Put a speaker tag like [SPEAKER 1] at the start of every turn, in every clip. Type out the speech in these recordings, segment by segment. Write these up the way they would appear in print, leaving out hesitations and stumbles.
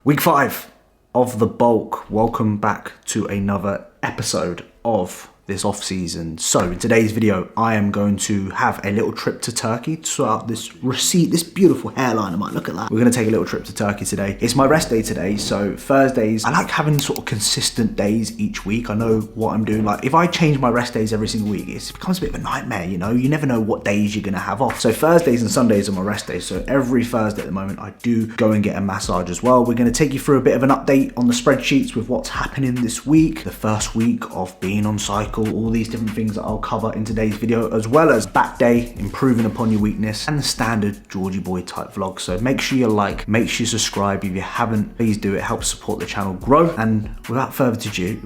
[SPEAKER 1] Week 5 of the bulk. Welcome back to another episode of this off season. So in today's video, I am going to have a little trip to Turkey to sort out this receipt, this beautiful hairline. I might look at that. We're going to take a little trip to Turkey today. It's my rest day today, so Thursdays, I like having sort of consistent days each week. I know what I'm doing. Like if I change my rest days every single week, it becomes a bit of a nightmare, you know? You never know what days you're going to have off. So Thursdays and Sundays are my rest days. So every Thursday at the moment, I do go and get a massage as well. We're going to take you through a bit of an update on the spreadsheets with what's happening this week, the first week of being on cycle, all these different things that I'll cover in today's video, as well as back day, improving upon your weakness, and the standard Georgie boy type vlog. So make sure you like, make sure you subscribe. If you haven't, please do. It helps support the channel grow. And without further ado,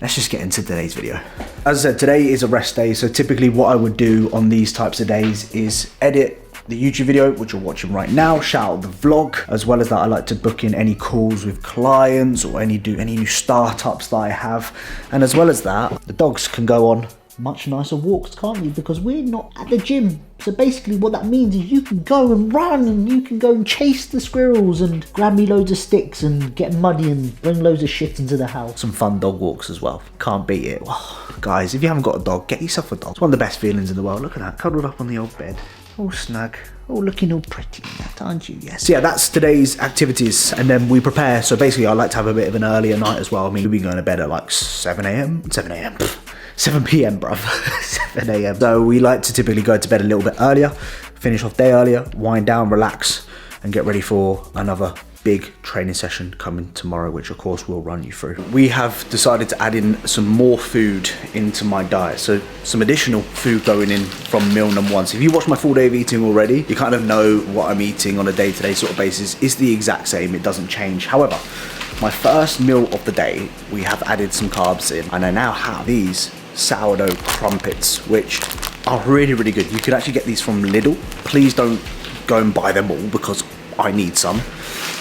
[SPEAKER 1] let's just get into today's video. As I said, today is a rest day. So typically what I would do on these types of days is edit the YouTube video, which you're watching right now, shout out the vlog. As well as that, I like to book in any calls with clients or do any new startups that I have. And as well as that, the dogs can go on much nicer walks, can't you? Because we're not at the gym. So basically what that means is you can go and run, and you can go and chase the squirrels and grab me loads of sticks and get muddy and bring loads of shit into the house. Some fun dog walks as well. Can't beat it. Oh, guys, if you haven't got a dog, get yourself a dog. It's one of the best feelings in the world. Look at that, cuddled up on the old bed. All snug, all looking all pretty, aren't you? Yes. So yeah, that's today's activities, and then we prepare. So basically I like to have a bit of an earlier night as well. I mean, we'll be going to bed at like 7 p.m, bruv. 7 a.m. So we like to typically go to bed a little bit earlier, finish off day earlier, wind down, relax, and get ready for another big training session coming tomorrow, which of course we'll run you through. We have decided to add in some more food into my diet. So some additional food going in from meal number 1. So if you watch my full day of eating already, you kind of know what I'm eating on a day-to-day sort of basis. It's the exact same, it doesn't change. However, my first meal of the day, we have added some carbs in, and I now have these sourdough crumpets, which are really, really good. You could actually get these from Lidl. Please don't go and buy them all because I need some.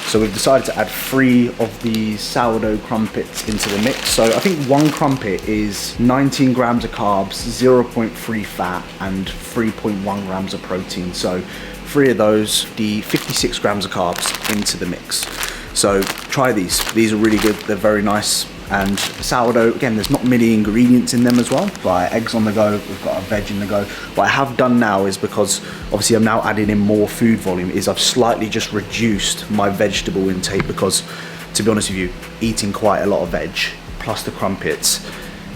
[SPEAKER 1] So we've decided to add 3 of these sourdough crumpets into the mix. So I think 1 crumpet is 19 grams of carbs, 0.3 fat, and 3.1 grams of protein. So 3 of those, the 56 grams of carbs into the mix. So try these. These are really good. They're very nice. And sourdough, again, there's not many ingredients in them as well. But eggs on the go, we've got a veg in the go. What I have done now is, because obviously I'm now adding in more food volume, is I've slightly just reduced my vegetable intake, because to be honest with you, eating quite a lot of veg plus the crumpets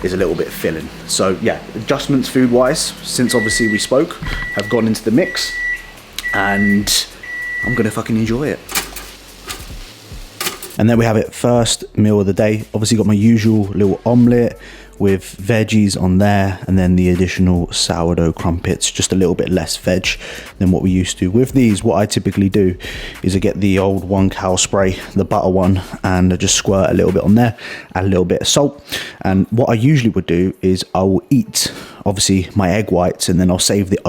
[SPEAKER 1] is a little bit filling. So yeah, adjustments food wise, since obviously we spoke, have gone into the mix, and I'm gonna fucking enjoy it. And there we have it, first meal of the day. Obviously got my usual little omelette with veggies on there, and then the additional sourdough crumpets, just a little bit less veg than what we used to. With these, what I typically do is I get the old 1 cow spray, the butter one, and I just squirt a little bit on there, add a little bit of salt. And what I usually would do is I will eat, obviously, my egg whites, and then I'll save the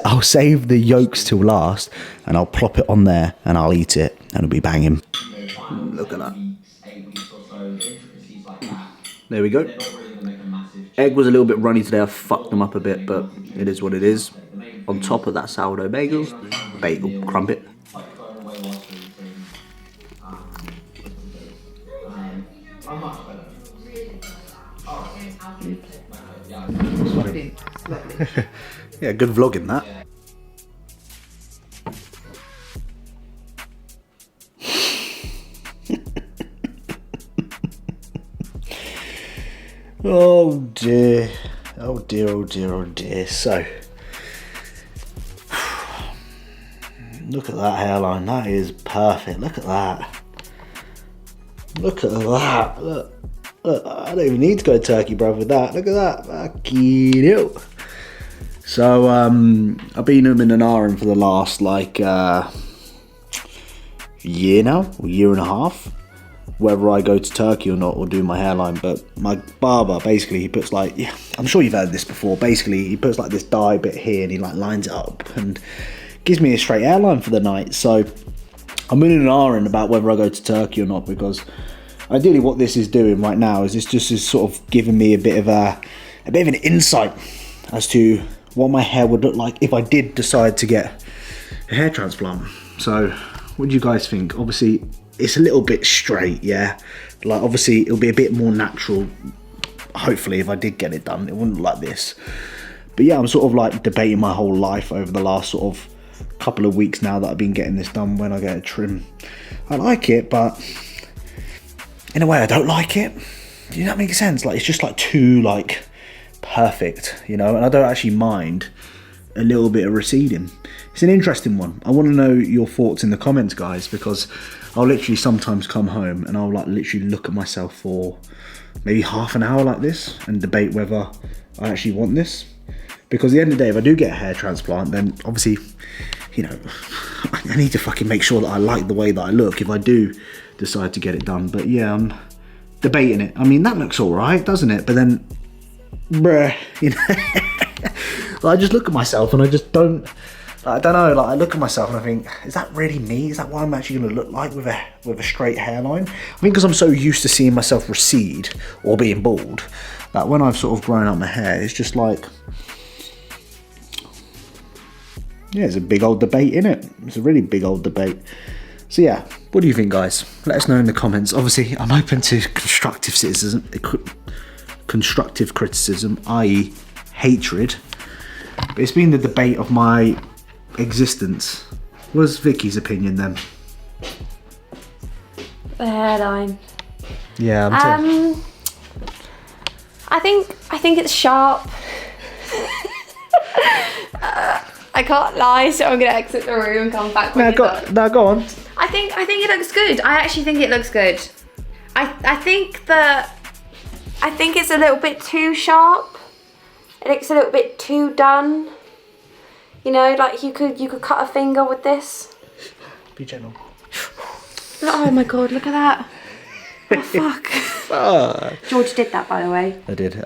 [SPEAKER 1] I'll save the yolks till last, and I'll plop it on there, and I'll eat it, and it'll be banging. Look at that. There we go. Egg was a little bit runny today. I fucked them up a bit, but it is what it is. On top of that sourdough bagel crumpet. Yeah, good vlogging that. Oh dear, oh dear, oh dear, oh dear. So, look at that hairline, that is perfect. Look at that. Look at that. Look, I don't even need to go to Turkey, bruv, with that. Look at that. Fucking hell. So, I've been in an RM for the last, year now, or year and a half. Whether I go to Turkey or not, or do my hairline. But my barber, basically, he puts I'm sure you've heard this before. Basically, he puts this dye bit here, and he lines it up and gives me a straight hairline for the night. So I'm in an R about whether I go to Turkey or not, because ideally what this is doing right now is this is sort of giving me a bit of an insight as to what my hair would look like if I did decide to get a hair transplant. So what do you guys think? Obviously it's a little bit straight, yeah, like obviously it'll be a bit more natural hopefully if I did get it done. It wouldn't look like this, but yeah, I'm sort of like debating my whole life over the last sort of couple of weeks now that I've been getting this done, when I get a trim. I like it, but in a way I don't like it. Does that make sense? Like it's just like too like perfect, you know, and I don't actually mind a little bit of receding. It's an interesting one. I want to know your thoughts in the comments, guys, because I'll literally sometimes come home and I'll like literally look at myself for maybe half an hour like this and debate whether I actually want this. Because at the end of the day, if I do get a hair transplant, then obviously, you know, I need to fucking make sure that I like the way that I look if I do decide to get it done. But yeah, I'm debating it. I mean, that looks all right, doesn't it? But then, bruh, you know, I just look at myself and I just don't, I don't know, like I look at myself and I think, is that really me? Is that what I'm actually gonna look like with a straight hairline? I mean, because I'm so used to seeing myself recede or being bald, that when I've sort of grown out my hair, it's just like, yeah, it's a big old debate, innit? It's a really big old debate. So yeah, what do you think, guys? Let us know in the comments. Obviously, I'm open to constructive criticism, i.e. hatred. But it's been the debate of my existence. What's Vicky's opinion then?
[SPEAKER 2] The hairline.
[SPEAKER 1] Yeah,
[SPEAKER 2] I think it's sharp. I can't lie, so I'm gonna exit the room and come back when you're done.
[SPEAKER 1] No, go on.
[SPEAKER 2] I think it looks good. I actually think it looks good. I think it's a little bit too sharp. It looks a little bit too done. You know, like you could cut a finger with this.
[SPEAKER 1] Be gentle.
[SPEAKER 2] Oh my god, look at that. Oh fuck. George did that, by the way.
[SPEAKER 1] I did.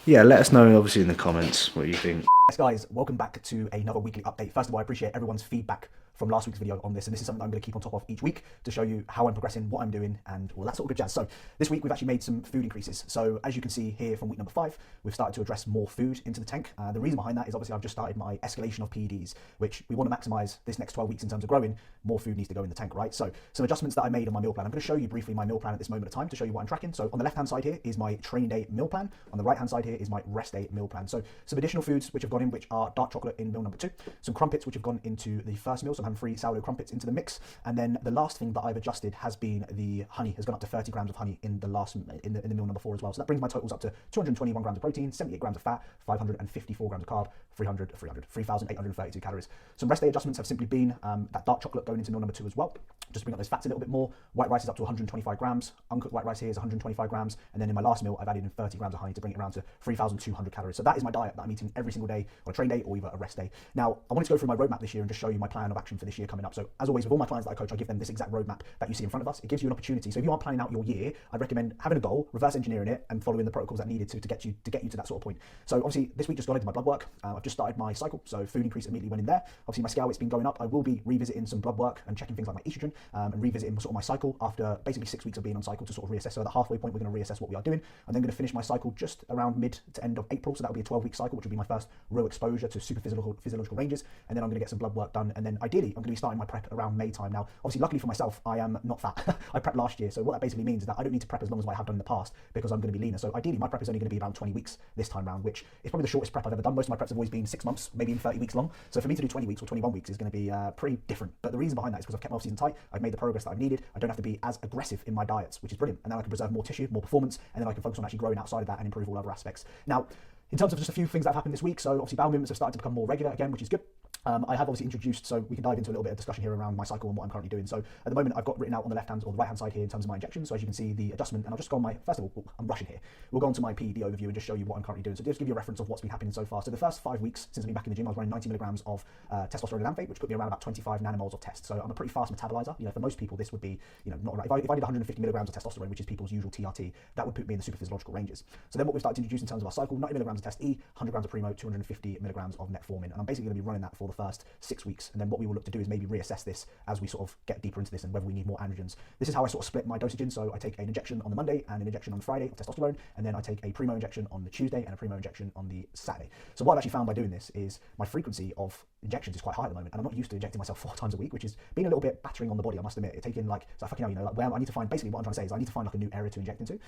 [SPEAKER 1] Yeah, let us know obviously in the comments what you think. Yes guys, welcome back to another weekly update. First of all, I appreciate everyone's feedback from last week's video on this, and this is something that I'm going to keep on top of each week to show you how I'm progressing, what I'm doing, and all that sort of good jazz. So this week we've actually made some food increases. So as you can see here from week number 5, we've started to address more food into the tank. The reason behind that is obviously I've just started my escalation of PEDs, which we want to maximize this next 12 weeks in terms of growing. More food needs to go in the tank, right? So some adjustments that I made on my meal plan. I'm going to show you briefly my meal plan at this moment of time to show you what I'm tracking. So on the left hand side here is my training day meal plan. On the right hand side here is my rest day meal plan. So some additional foods which have gone in, which are dark chocolate in meal number 2, some crumpets which have gone into the first meal, so I'm having 3 sourdough crumpets into the mix, and then the last thing that I've adjusted has been the honey. Has gone up to 30 grams of honey in the last in the meal number 4 as well. So that brings my totals up to 221 grams of protein, 78 grams of fat, 554 grams of carb, 3,832 calories. Some rest day adjustments have simply been that dark chocolate going into meal number 2 as well, just to bring up those fats a little bit more. White rice is up to 125 grams, uncooked white rice here is 125 grams, and then in my last meal I've added in 30 grams of honey to bring it around to 3,200 calories. So that is my diet that I'm eating every single day on a train day or either a rest day. Now I wanted to go through my roadmap this year and just show you my plan of action for this year coming up. So as always with all my clients that I coach, I give them this exact roadmap that you see in front of us. It gives you an opportunity. So if you are planning out your year, I'd recommend having a goal, reverse engineering it, and following the protocols that needed to get you to that sort of point. So obviously this week just got into my blood work. I've just started my cycle, so food increase immediately went in there. Obviously my scale, it's been going up. I will be revisiting some blood work and checking things like my estrogen, and revisiting sort of my cycle after basically 6 weeks of being on cycle to sort of reassess. So at the halfway point, we're going to reassess what we are doing. I'm then going to finish my cycle just around mid to end of April. So that will be a 12-week cycle, which will be my first real exposure to super physiological ranges. And then I'm going to get some blood work done. And then ideally, I'm going to be starting my prep around May time. Now, obviously, luckily for myself, I am not fat. I prepped last year. So what that basically means is that I don't need to prep as long as I have done in the past because I'm going to be leaner. So ideally, my prep is only going to be around 20 weeks this time round, which is probably the shortest prep I've ever done. Most of my preps have always been 6 months, maybe even 30 weeks long. So for me to do 20 weeks or 21 weeks is going to be pretty different. But the reason behind that is because I've kept my off-season tight. I've made the progress that I've needed. I don't have to be as aggressive in my diets, which is brilliant. And then I can preserve more tissue, more performance, and then I can focus on actually growing outside of that and improve all other aspects. Now, in terms of just a few things that have happened this week, so obviously bowel movements have started to become more regular again, which is good. I have obviously introduced, so we can dive into a little bit of discussion here around my cycle and what I'm currently doing. So at the moment, I've got written out on the left hand or the right hand side here in terms of my injections. So as you can see, the adjustment, and I'll just go on my, first of all, I'm rushing here. We'll go on to my PED overview and just show you what I'm currently doing. So just give you a reference of what's been happening so far. So the first 5 weeks since I've been back in the gym, I was running 90 milligrams of testosterone and lambate, which put me around about 25 nanomoles of test. So I'm a pretty fast metabolizer. You know, for most people, this would be, you know, not right. If I did 150 milligrams of testosterone, which is people's usual TRT, that would put me in the super physiological ranges. So then what we've started to introduce in terms of our cycle, 90 milligrams of test E, 100 grams of primo, 250 milligrams of metformin. And I'm basically going to be running that for the first 6 weeks. And then what we will look to do is maybe reassess this as we sort of get deeper into this and whether we need more androgens. This is how I sort of split my dosage in. So I take an injection on the Monday and an injection on the Friday of testosterone, and then I take a primo injection on the Tuesday and a primo injection on the Saturday. So what I've actually found by doing this is my frequency of injections is quite high at the moment, and I'm not used to injecting myself 4 times a week, which is being a little bit battering on the body, I must admit. It's taking like, so fucking hell, you know, like where I need to find, basically what I'm trying to say is I need to find like a new area to inject into,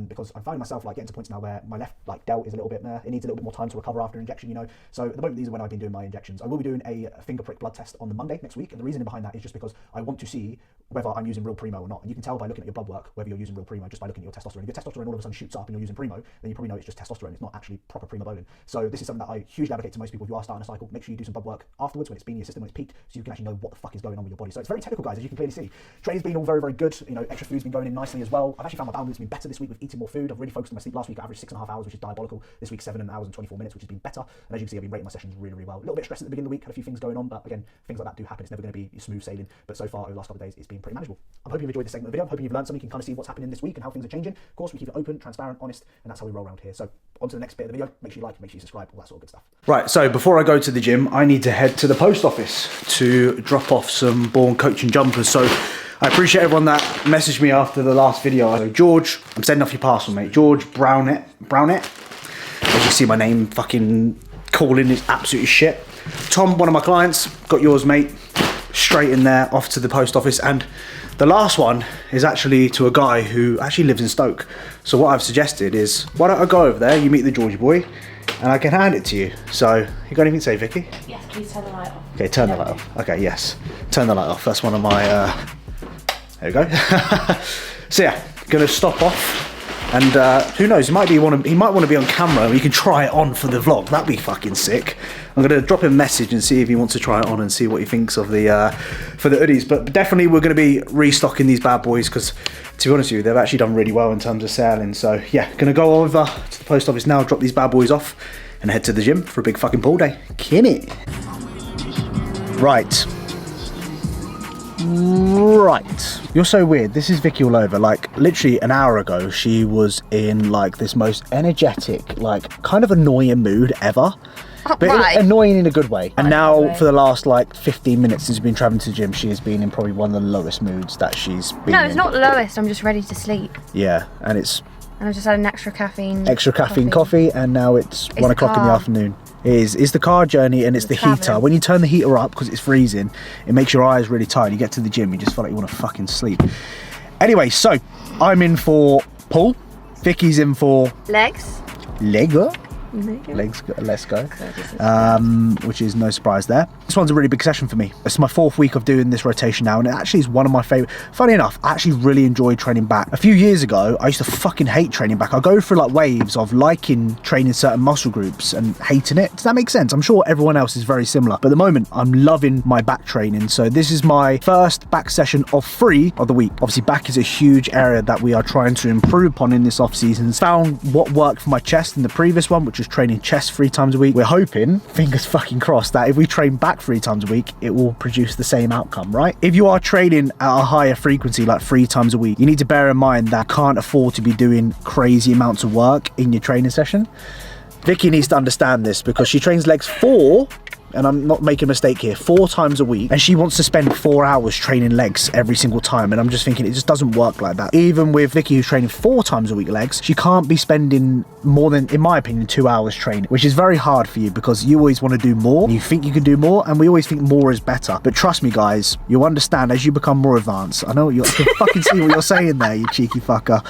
[SPEAKER 1] because I'm finding myself like getting to points now where my left like delt is a little bit, it needs a little bit more time to recover after injection, you know. So at the moment, these are when I've been doing my injections. I will be doing a finger prick blood test on the Monday next week, and the reason behind that is just because I want to see whether I'm using real primo or not. And you can tell by looking at your blood work whether you're using real primo just by looking at your testosterone. If your testosterone all of a sudden shoots up and you're using primo, then you probably know it's just testosterone. It's not actually proper primobolan. So this is something that I hugely advocate to most people. If you are starting a cycle, make sure you do some blood work afterwards when it's been in your system, when it's peaked, so you can actually know what the fuck is going on with your body. So it's very technical, guys, as you can clearly see. Training's been all very, very good. You know, extra food's been going in nicely as well. I've actually found my bowel movement's been better this week with eating more food. I've really focused on my sleep. Last week I averaged 6.5 hours, which is diabolical. This week 7 hours and 24 minutes, which has been better. And as you can see, I've been rating my sessions really, really well. A little bit stressed at the beginning of the week, had a few things going on, but again, things like that do happen. It's never going to be smooth sailing. But so far, over the last couple of days, it's been pretty manageable. I'm hoping you've enjoyed this segment of the video. I'm hoping you've learned something. You can kind of see what's happening this week and how things are changing. Of course, we keep it open, transparent, honest, and that's how we roll around here. So on to the next bit of the video. Make sure you like, make sure you subscribe, all that sort of good stuff. Right, so before I go to the gym, I need to head to the post office to drop off some BORNE coaching jumpers. So I appreciate everyone that messaged me after the last video. So George, I'm sending off your parcel, mate. George Brownett. As you see my name fucking calling is absolutely shit. Tom, one of my clients, got yours, mate. Straight in there, off to the post office. And the last one is actually to a guy who actually lives in Stoke. So what I've suggested is, why don't I go over there, you meet the Georgie boy, and I can hand it to you. So, you got anything to say, Vicky?
[SPEAKER 2] Yes, please turn the light off.
[SPEAKER 1] Okay, turn the light off. Okay, yes. Turn the light off. That's one of my, there we go. So yeah, gonna stop off. And who knows, he might want to be on camera. We can try it on for the vlog. That'd be fucking sick. I'm gonna drop him a message and see if he wants to try it on and see what he thinks of the for the hoodies. But definitely we're gonna be restocking these bad boys because, to be honest with you, they've actually done really well in terms of selling. So yeah, gonna go over to the post office now, drop these bad boys off, and head to the gym for a big fucking pull day. Kimmy. Right. You're so weird. This is Vicky all over. Like literally an hour ago she was in like this most energetic, like kind of annoying mood ever. But right. Annoying in a good way. And now for the last like 15 minutes since we've been traveling to the gym, she has been in probably one of the lowest moods that she's been in. No,
[SPEAKER 2] it's not lowest, I'm just ready to sleep.
[SPEAKER 1] Yeah, and it's...
[SPEAKER 2] And I've just had an extra caffeine
[SPEAKER 1] coffee, and now it's 1 o'clock in the afternoon. It's the car journey and it's the heater. When you turn the heater up because it's freezing, it makes your eyes really tired. You get to the gym, you just feel like you want to fucking sleep. Anyway, so I'm in for pull. Vicky's in for
[SPEAKER 2] legs. Legs,
[SPEAKER 1] let's go. Which is no surprise there. This one's a really big session for me. It's my 4th week of doing this rotation now, and it actually is one of my favourite. Funny enough, I actually really enjoy training back. A few years ago, I used to fucking hate training back. I go through like waves of liking training certain muscle groups and hating it. Does that make sense? I'm sure everyone else is very similar. But at the moment, I'm loving my back training. So this is my first back session of 3 of the week. Obviously, back is a huge area that we are trying to improve upon in this off season. Found what worked for my chest in the previous one, which was training chest 3 times a week. We're hoping, fingers fucking crossed, that if we train back 3 times a week, it will produce the same outcome, right? If you are training at a higher frequency, like 3 times a week, you need to bear in mind that you can't afford to be doing crazy amounts of work in your training session. Vicky needs to understand this because she trains legs 4, and I'm not making a mistake here, 4 times a week, and she wants to spend 4 hours training legs every single time, and I'm just thinking it just doesn't work like that. Even with Vicky, who's training 4 times a week legs, she can't be spending more than, in my opinion, 2 hours training, which is very hard for you because you always want to do more, you think you can do more, and we always think more is better. But trust me, guys, you'll understand as you become more advanced. I know I can fucking see what you're saying there, you cheeky fucker.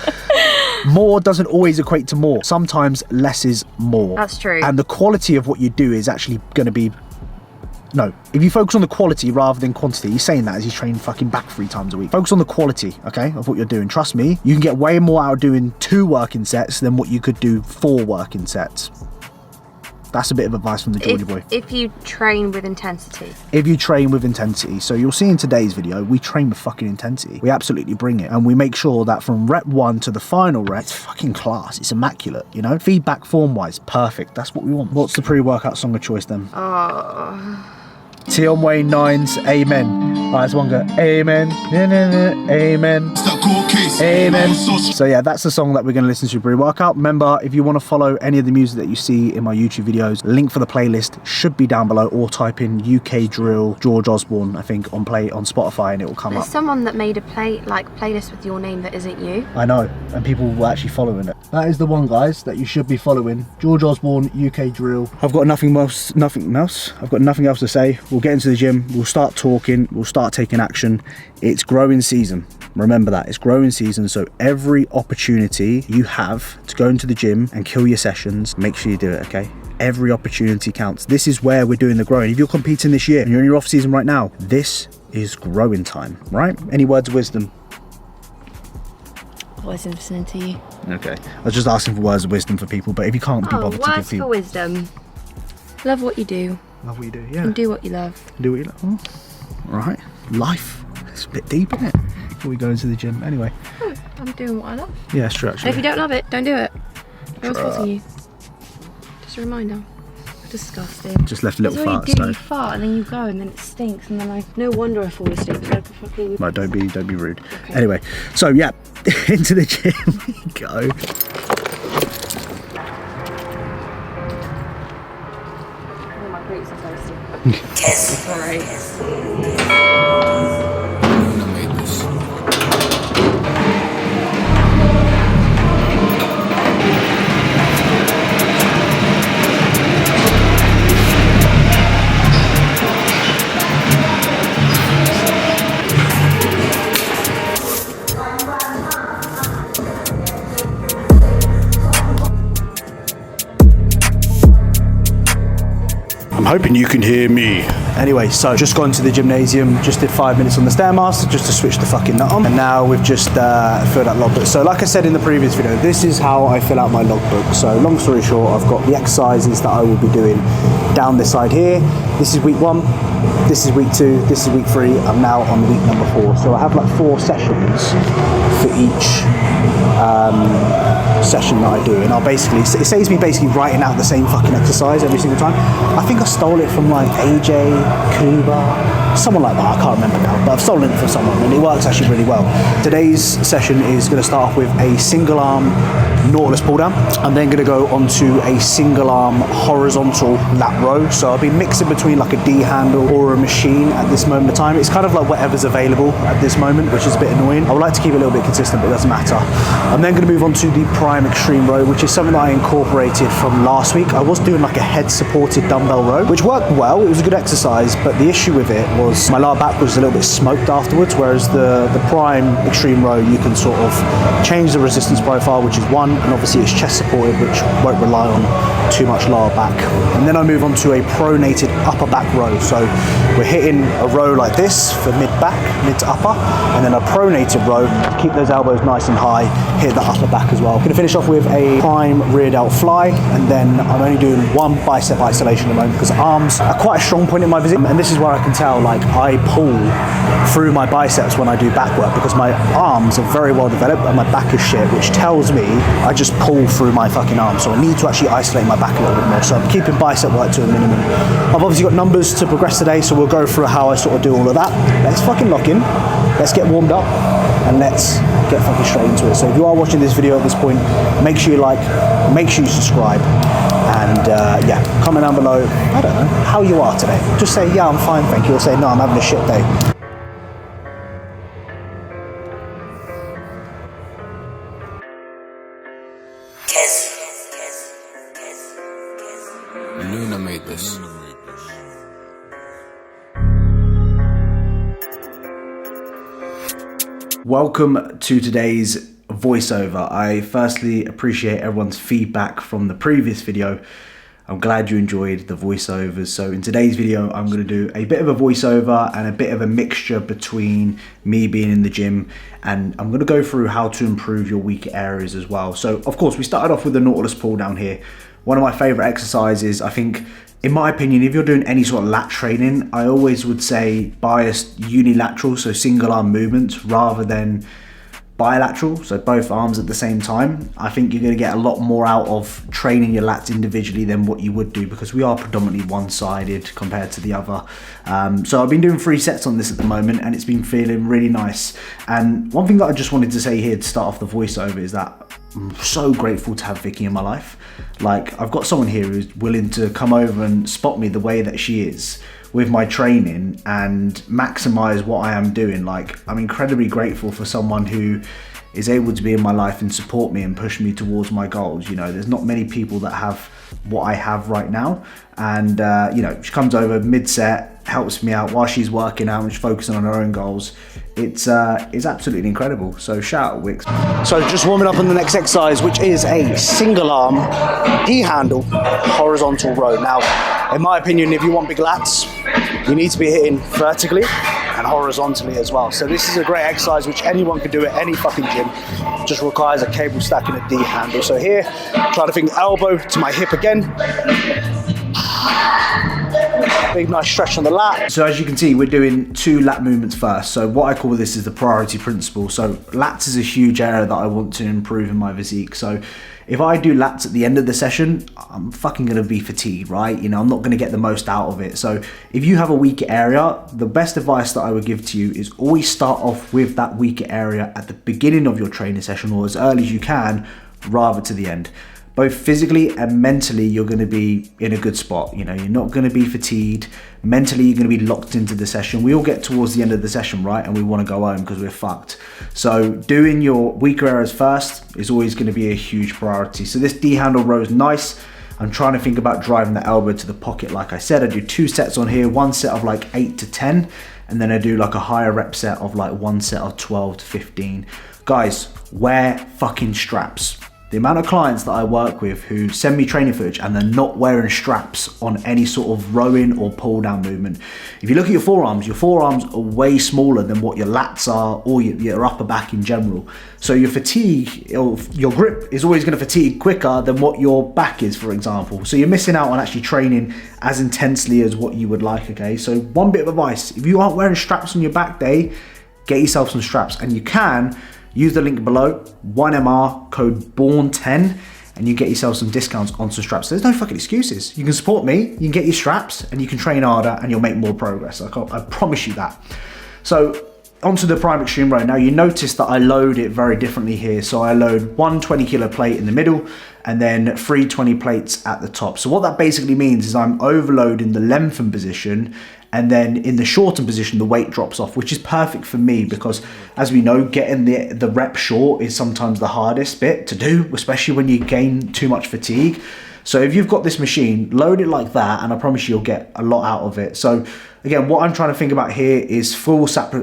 [SPEAKER 1] More doesn't always equate to more. Sometimes less is more.
[SPEAKER 2] That's true.
[SPEAKER 1] And the quality of what you do is actually going to be... No, if you focus on the quality rather than quantity, he's saying that as he's training fucking back 3 times a week. Focus on the quality, okay, of what you're doing. Trust me, you can get way more out of doing 2 working sets than what you could do 4 working sets. That's a bit of advice from the Georgie boy.
[SPEAKER 2] If you train with intensity.
[SPEAKER 1] If you train with intensity. So you'll see in today's video, we train with fucking intensity. We absolutely bring it. And we make sure that from rep 1 to the final rep, it's fucking class. It's immaculate, you know? Feedback form-wise, perfect. That's what we want. What's the pre-workout song of choice then? Tion Wayne 9's Amen. Alright, let's one go. Amen. Amen.
[SPEAKER 3] court case.
[SPEAKER 1] Amen. So yeah, that's the song that we're going to listen to pre-workout. Remember, if you want to follow any of the music that you see in my YouTube videos, link for the playlist should be down below, or type in UK Drill George Osborne, I think, on Spotify, and it will come up.
[SPEAKER 2] There's someone that made a playlist with your name that isn't you.
[SPEAKER 1] I know, and people were actually following it. That is the one, guys, that you should be following. George Osborne, UK Drill. I've got nothing else. I've got nothing else to say. We'll get into the gym. We'll start talking. We'll start taking action. It's growing season. Remember that, it's growing season, so every opportunity you have to go into the gym and kill your sessions, make sure you do it, okay? Every opportunity counts. This is where we're doing the growing. If you're competing this year and you're in your off season right now, this is growing time, right? Any words of wisdom?
[SPEAKER 2] Always listening to you.
[SPEAKER 1] Okay, I was just asking for words of wisdom for people, but if you can't be bothered to give
[SPEAKER 2] Words
[SPEAKER 1] people...
[SPEAKER 2] for wisdom. Love what you do.
[SPEAKER 1] Love what you do, yeah.
[SPEAKER 2] And do what you love.
[SPEAKER 1] Do what you love. Oh, all right, life. It's a bit deep, isn't it? Before we go into the gym. Anyway.
[SPEAKER 2] I'm doing what I love.
[SPEAKER 1] Yeah, it's true,
[SPEAKER 2] And
[SPEAKER 1] actually.
[SPEAKER 2] if you don't love it, don't do it. No one's forcing you. Just a reminder. Disgusting.
[SPEAKER 1] Just left a little fart.
[SPEAKER 2] You fart and then you go and then it stinks and then no wonder I fall asleep. It's like a fucking...
[SPEAKER 1] Right, don't be rude.
[SPEAKER 2] Okay.
[SPEAKER 1] Anyway, so yeah, into the gym we go.
[SPEAKER 2] Oh, my glutes are thirsty. Sorry.
[SPEAKER 1] I'm hoping you can hear me. Anyway, so just gone to the gymnasium, just did 5 minutes on the Stairmaster just to switch the fucking nut on. And now we've just filled out logbook. So like I said in the previous video, this is how I fill out my logbook. So long story short, I've got the exercises that I will be doing down this side here. This is week 1, this is week 2, this is week 3. I'm now on week number 4. So I have like 4 sessions for each session that I do, and I'll basically, it saves me basically writing out the same fucking exercise every single time. I think I stole it from like AJ, Kuba, someone like that, I can't remember now, but I've stolen it from someone and it works actually really well. Today's session is going to start off with a single arm Nautilus pull down. I'm then going to go onto a single arm horizontal lat row, so I'll be mixing between like a D handle or a machine at this moment of time. It's kind of like whatever's available at this moment, which is a bit annoying. I would like to keep it a little bit consistent, but it doesn't matter. I'm then going to move on to the prime extreme row, which is something that I incorporated from last week. I was doing like a head supported dumbbell row, which worked well. It was a good exercise, but the issue with it was my lower back was a little bit smoked afterwards, whereas the prime extreme row, you can sort of change the resistance profile, which is 1, and obviously it's chest supported, which won't rely on too much lower back. And then I move on to a pronated upper back row. So we're hitting a row like this for mid back, mid to upper, and then a pronated row to keep those elbows nice and high, hit the upper back as well. I'm gonna finish off with a prime rear delt fly, and then I'm only doing 1 bicep isolation at the moment because arms are quite a strong point in my physique, and this is where I can tell like I pull through my biceps when I do back work because my arms are very well developed and my back is shit, which tells me I just pull through my fucking arms. So I need to actually isolate my back a little bit more. So I'm keeping bicep work to a minimum. I've obviously got numbers to progress today, so we'll go through how I sort of do all of that. Let's fucking lock in. Let's get warmed up and let's get fucking straight into it. So if you are watching this video at this point, make sure you like, make sure you subscribe, and yeah, comment down below, I don't know, how you are today. Just say, yeah, I'm fine, thank you, or say, no, I'm having a shit day.
[SPEAKER 3] Luna made this.
[SPEAKER 1] Welcome to today's voiceover. I firstly appreciate everyone's feedback from the previous video. I'm glad you enjoyed the voiceovers. So in today's video, I'm going to do a bit of a voiceover and a bit of a mixture between me being in the gym, and I'm going to go through how to improve your weaker areas as well. So of course, we started off with the Nautilus pull down here. One of my favorite exercises, I think, in my opinion, if you're doing any sort of lat training, I always would say biased unilateral, so single arm movements, rather than bilateral, so both arms at the same time, I think you're going to get a lot more out of training your lats individually than what you would do, because we are predominantly one-sided compared to the other. So I've been doing 3 sets on this at the moment, and it's been feeling really nice. And one thing that I just wanted to say here to start off the voiceover is that I'm so grateful to have Vicky in my life. Like, I've got someone here who's willing to come over and spot me the way that she is with my training and maximize what I am doing. Like, I'm incredibly grateful for someone who is able to be in my life and support me and push me towards my goals. You know, there's not many people that have what I have right now. And, you know, she comes over mid-set, helps me out while she's working out and she's focusing on her own goals. It's absolutely incredible. So shout out, Wix.
[SPEAKER 3] So just warming up on the next exercise, which is a single arm D-handle horizontal row. Now, in my opinion, if you want big lats, you need to be hitting vertically and horizontally as well. So this is a great exercise which anyone can do at any fucking gym. Just requires a cable stack and a D handle. So here, try to think elbow to my hip again. Big nice stretch on the lat.
[SPEAKER 1] So as you can see, we're doing 2 lat movements first. So what I call this is the priority principle. So lats is a huge area that I want to improve in my physique. So if I do lats at the end of the session, I'm fucking gonna be fatigued, right? You know, I'm not gonna get the most out of it. So if you have a weaker area, the best advice that I would give to you is always start off with that weaker area at the beginning of your training session, or as early as you can, rather to the end. Both physically and mentally, you're going to be in a good spot. You know, you're not going to be fatigued. Mentally, you're going to be locked into the session. We all get towards the end of the session, right? And we want to go home because we're fucked. So doing your weaker areas first is always going to be a huge priority. So this D-handle row is nice. I'm trying to think about driving the elbow to the pocket. Like I said, I do 2 sets on here, 1 set of like 8 to 10. And then I do like a higher rep set of like 1 set of 12 to 15. Guys, wear fucking straps. The amount of clients that I work with who send me training footage and they're not wearing straps on any sort of rowing or pull down movement. If you look at your forearms are way smaller than what your lats are or your upper back in general. So your fatigue, your grip is always going to fatigue quicker than what your back is, for example. So you're missing out on actually training as intensely as what you would like, okay? So one bit of advice, if you aren't wearing straps on your back day, get yourself some straps, and you can use the link below, 1MR, code BORNE10, and you get yourself some discounts on some straps. There's no fucking excuses. You can support me, you can get your straps, and you can train harder, and you'll make more progress. I promise you that. So, onto the prime extreme row. Now, you notice that I load it very differently here. So I load 1 20-kilo plate in the middle, and then 3 20 plates at the top. So what that basically means is I'm overloading the lengthened position, and then in the shortened position, the weight drops off, which is perfect for me because, as we know, getting the rep short is sometimes the hardest bit to do, especially when you gain too much fatigue. So if you've got this machine, load it like that, and I promise you'll get a lot out of it. So again, what I'm trying to think about here is full scapular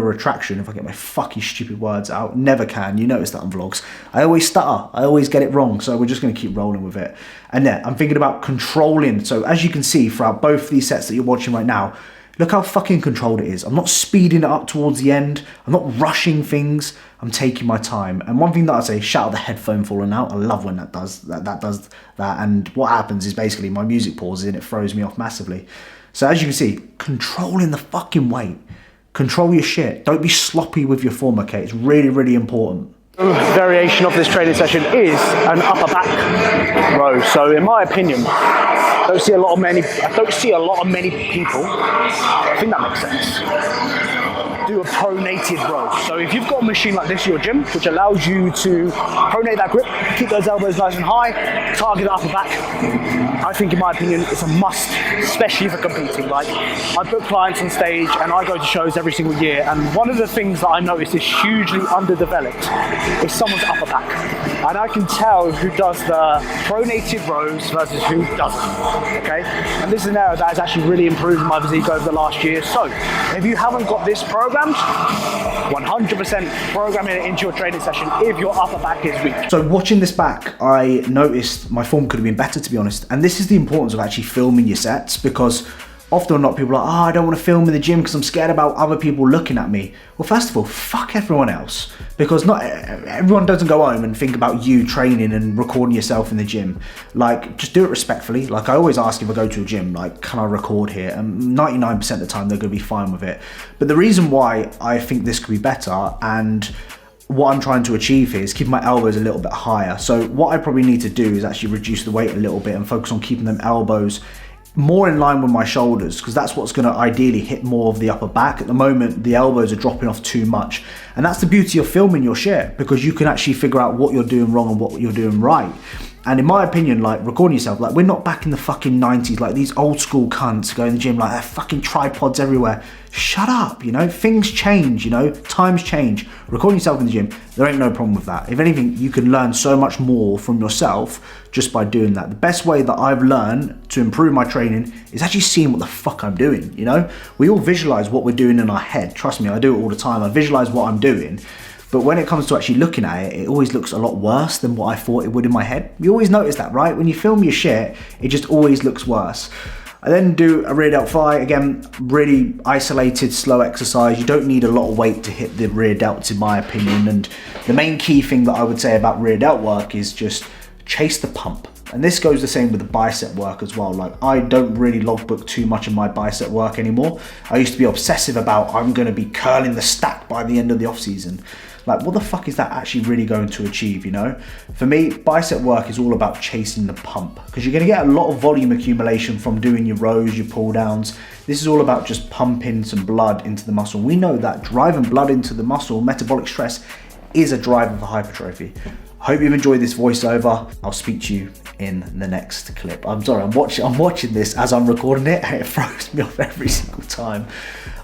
[SPEAKER 1] retraction. If I get my fucking stupid words out, never can. You notice that on vlogs. I always stutter. I always get it wrong. So we're just going to keep rolling with it. And then I'm thinking about controlling. So as you can see throughout both these sets that you're watching right now, look how fucking controlled it is. I'm not speeding it up towards the end. I'm not rushing things. I'm taking my time. And one thing that I say, shout out the headphone falling out. I love when that does that. And what happens is basically my music pauses and it throws me off massively. So as you can see, controlling the fucking weight. Control your shit. Don't be sloppy with your form, okay? It's really, really important.
[SPEAKER 3] Variation of this training session is an upper back row. So in my opinion, I don't see a lot of many people, I think that makes sense, do a pronated row. So if you've got a machine like this in your gym, which allows you to pronate that grip, keep those elbows nice and high, target the upper back, I think in my opinion it's a must, especially for competing. Like, I put clients on stage and I go to shows every single year, and one of the things that I notice is hugely underdeveloped is someone's upper back. And I can tell who does the pronated rows versus who doesn't, okay? And this is an area that has actually really improved my physique over the last year. So if you haven't got this programmed, 100% programming it into your training session if your upper back is weak.
[SPEAKER 1] So watching this back, I noticed my form could have been better, to be honest. And this is the importance of actually filming your sets, because often or not, people are like, oh, I don't want to film in the gym because I'm scared about other people looking at me. Well, first of all, fuck everyone else, because not everyone doesn't go home and think about you training and recording yourself in the gym. Like, just do it respectfully. Like, I always ask if I go to a gym, like, can I record here? And 99% of the time, they're going to be fine with it. But the reason why I think this could be better, and what I'm trying to achieve here, is keep my elbows a little bit higher. So what I probably need to do is actually reduce the weight a little bit and focus on keeping them elbows more in line with my shoulders, because that's what's going to ideally hit more of the upper back. At the moment, the elbows are dropping off too much, and that's the beauty of filming your shit, because you can actually figure out what you're doing wrong and what you're doing right. And in my opinion, like, recording yourself, like, we're not back in the fucking 90s, like these old school cunts go in the gym, like, they're fucking tripods everywhere. Shut up, you know, things change, you know, times change. Recording yourself in the gym, there ain't no problem with that. If anything, you can learn so much more from yourself just by doing that. The best way that I've learned to improve my training is actually seeing what the fuck I'm doing, you know? We all visualize what we're doing in our head. Trust me, I do it all the time. I visualize what I'm doing. But when it comes to actually looking at it, it always looks a lot worse than what I thought it would in my head. You always notice that, right? When you film your shit, it just always looks worse. I then do a rear delt fly. Again, really isolated, slow exercise. You don't need a lot of weight to hit the rear delts, in my opinion. And the main key thing that I would say about rear delt work is just chase the pump. And this goes the same with the bicep work as well. Like, I don't really logbook too much of my bicep work anymore. I used to be obsessive about, I'm gonna be curling the stack by the end of the off season. Like, what the fuck is that actually really going to achieve, you know? For me, bicep work is all about chasing the pump, because you're gonna get a lot of volume accumulation from doing your rows, your pull downs. This is all about just pumping some blood into the muscle. We know that driving blood into the muscle, metabolic stress, is a driver for hypertrophy. Hope you've enjoyed this voiceover. I'll speak to you in the next clip. I'm sorry, I'm watching this as I'm recording it, and it throws me off every single time.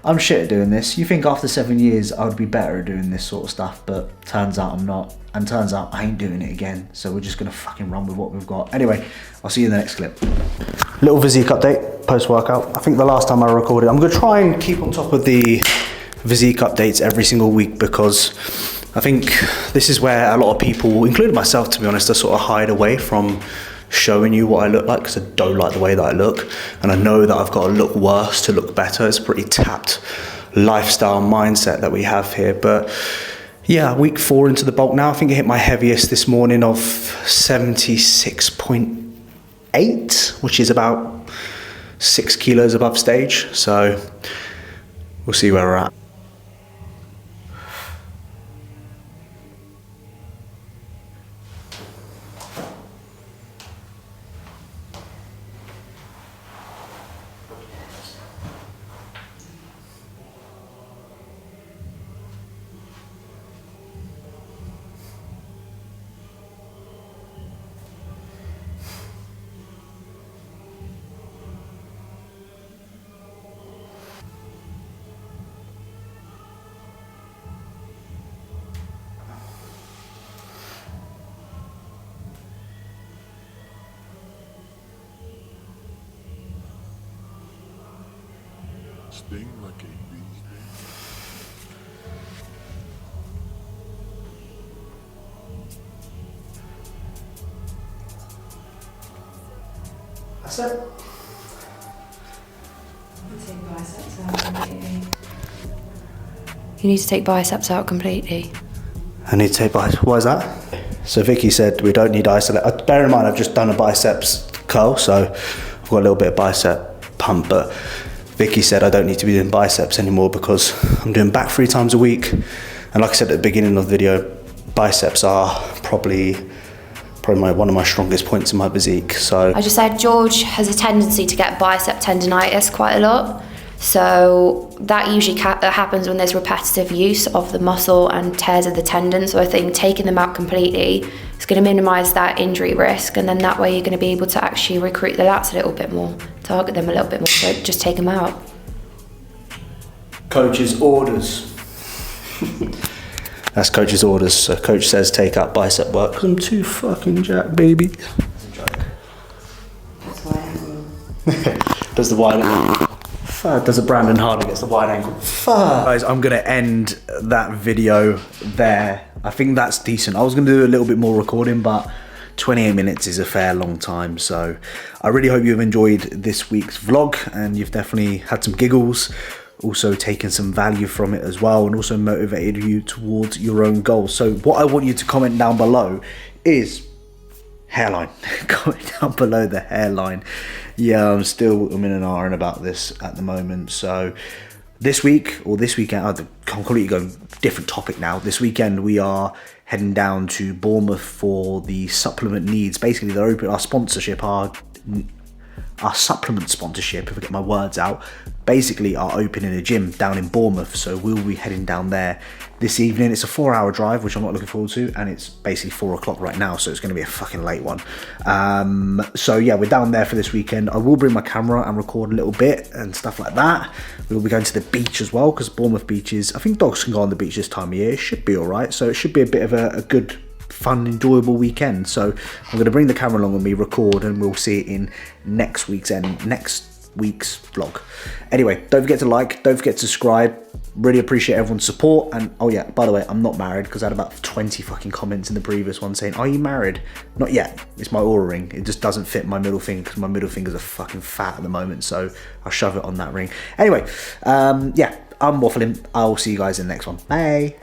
[SPEAKER 1] I'm shit at doing this. You think after 7 years I would be better at doing this sort of stuff, but turns out I'm not. And turns out I ain't doing it again. So we're just gonna fucking run with what we've got. Anyway, I'll see you in the next clip. Little physique update, post-workout. I think the last time I recorded, I'm gonna try and keep on top of the physique updates every single week, because I think this is where a lot of people, including myself to be honest, are sort of hide away from showing you what I look like, because I don't like the way that I look, and I know that I've got to look worse to look better. It's a pretty tapped lifestyle mindset that we have here. But yeah, week 4 into the bulk now. I think I hit my heaviest this morning of 76.8, which is about 6 kilos above stage. So we'll see where we're at.
[SPEAKER 4] Sting like a bee.
[SPEAKER 1] That's it.
[SPEAKER 2] You need to take biceps out completely.
[SPEAKER 1] I need to take biceps. Why is that? So Vicky said we don't need isolate. Bear in mind, I've just done a biceps curl, so I've got a little bit of bicep pump, but Vicky said I don't need to be doing biceps anymore because I'm doing back 3 times a week. And like I said at the beginning of the video, biceps are probably one of my strongest points in my physique. So
[SPEAKER 2] I just said George has a tendency to get bicep tendonitis quite a lot. So that usually happens when there's repetitive use of the muscle and tears of the tendon. So I think taking them out completely is going to minimise that injury risk, and then that way you're going to be able to actually recruit the lats a little bit more, target them a little bit more, so just take them out.
[SPEAKER 1] Coach's orders. That's coach's orders. So coach says take out bicep work because I'm too fucking jacked, baby.
[SPEAKER 2] That's why I'm...
[SPEAKER 1] Does the wide angle. Does a Brandon Hardy gets the wide angle. Guys, I'm gonna end that video there. I think that's decent. I was gonna do a little bit more recording, but 28 minutes is a fair long time, so I really hope you've enjoyed this week's vlog and you've definitely had some giggles, also taken some value from it as well, and also motivated you towards your own goals. So what I want you to comment down below is hairline. Comment down below the hairline. Yeah, I'm in an iron about this at the moment. So this week, or this weekend, I'm completely going different topic now. This weekend we are heading down to Bournemouth for the supplement needs. Basically, they're open our sponsorship, our supplement sponsorship, if I get my words out, basically are opening a gym down in Bournemouth. So we'll be heading down there this evening. It's a 4-hour drive, which I'm not looking forward to, and it's basically 4 o'clock right now, so it's going to be a fucking late one. So yeah, we're down there for this weekend. I will bring my camera and record a little bit and stuff like that. We'll be going to the beach as well, because Bournemouth beaches, I think dogs can go on the beach this time of year. It should be all right. So it should be a bit of a good, fun, enjoyable weekend. So I'm going to bring the camera along with me, record, and we'll see it in next week's vlog. Anyway, don't forget to like, don't forget to subscribe. Really appreciate everyone's support. And oh yeah, by the way, I'm not married, because I had about 20 fucking comments in the previous one saying, are you married? Not yet. It's my Aura ring. It just doesn't fit my middle finger, because my middle fingers are fucking fat at the moment, so I'll shove it on that ring. Anyway, yeah, I'm waffling. I'll see you guys in the next one. Bye.